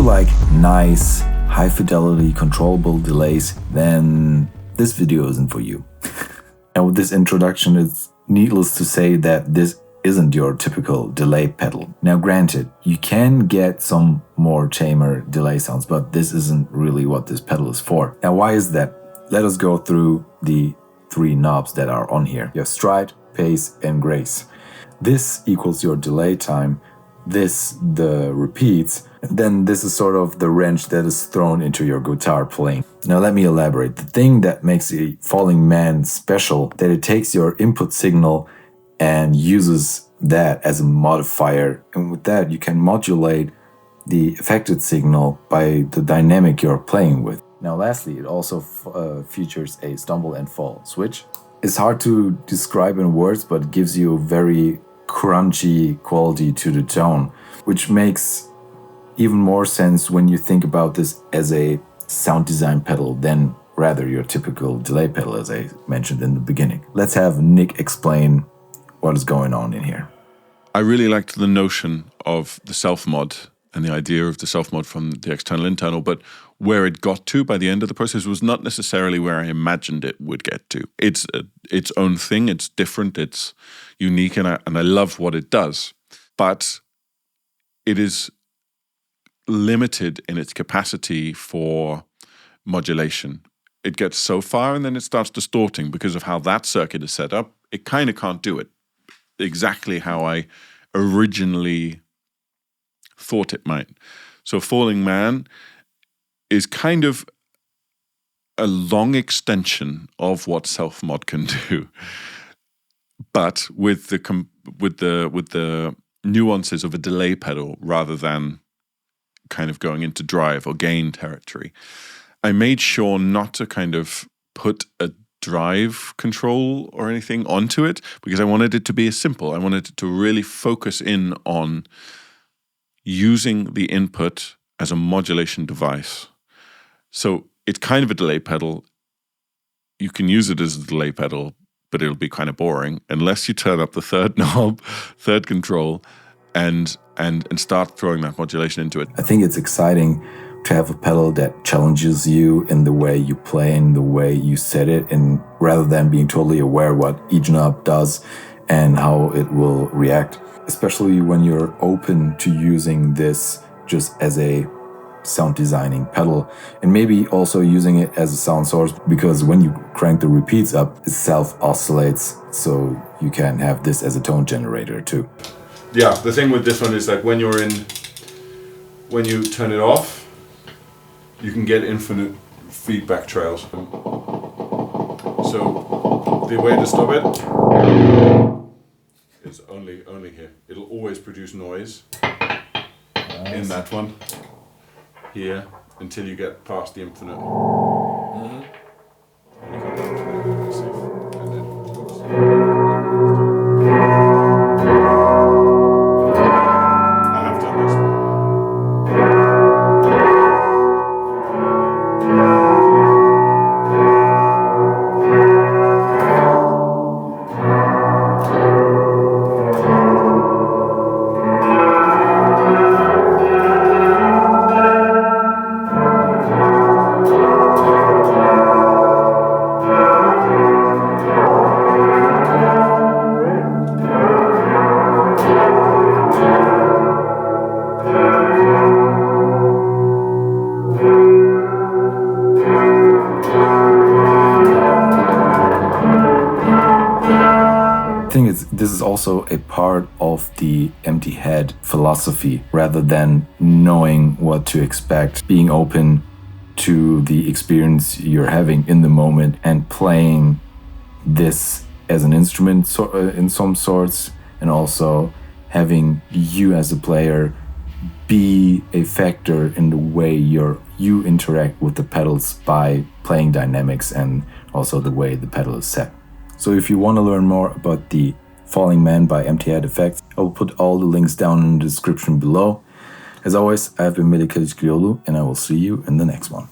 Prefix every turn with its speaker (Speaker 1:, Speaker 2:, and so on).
Speaker 1: like nice, high fidelity, controllable delays, then this video isn't for you. And with this introduction, it's needless to say that this isn't your typical delay pedal. Now granted, you can get some more tamer delay sounds, but this isn't really what this pedal is for. Now why is that? Let us go through the 3 knobs that are on here. You have stride, pace, and grace. This equals your delay time, this the repeats, and then this is sort of the wrench that is thrown into your guitar playing. Now let me elaborate. The thing that makes a Falling Man special, that it takes your input signal and uses that as a modifier, and with that you can modulate the affected signal by the dynamic you're playing with. Now lastly, it also features a stumble and fall switch. It's hard to describe in words, but it gives you a very crunchy quality to the tone, which makes even more sense when you think about this as a sound design pedal than rather your typical delay pedal, as I mentioned in the beginning. Let's have Nick explain what is going on in here.
Speaker 2: I really liked the notion of the self-mod and the idea of the self-mod from the external-internal, but where it got to by the end of the process was not necessarily where I imagined it would get to. It's its own thing, it's different, it's unique, and I love what it does. But it is limited in its capacity for modulation. It gets so far and then it starts distorting because of how that circuit is set up. It kind of can't do it exactly how I originally thought it might. So Falling Man is kind of a long extension of what self-mod can do, but with the nuances of a delay pedal rather than kind of going into drive or gain territory. I made sure not to kind of put a drive control or anything onto it because I wanted it to be simple. I wanted it to really focus in on using the input as a modulation device. So it's kind of a delay pedal. You can use it as a delay pedal, but it'll be kind of boring unless you turn up the third knob, third control, and start throwing that modulation into it.
Speaker 1: I think it's exciting to have a pedal that challenges you in the way you play, in the way you set it, and rather than being totally aware what each knob does and how it will react, especially when you're open to using this just as a sound designing pedal, and maybe also using it as a sound source, because when you crank the repeats up, it self-oscillates, so you can have this as a tone generator too.
Speaker 2: Yeah, the thing with this one is that when you turn it off, you can get infinite feedback trails. So the way to stop it is only here. It'll always produce noise in that one here until you get past the infinite.
Speaker 1: This is also a part of the empty head philosophy. Rather than knowing what to expect, being open to the experience you're having in the moment and playing this as an instrument in some sorts, and also having you as a player be a factor in the way you interact with the pedals by playing dynamics and also the way the pedal is set. So if you want to learn more about the Falling Man by Empty Head Effects, I will put all the links down in the description below. As always, I have been Milikic Griolu, and I will see you in the next one.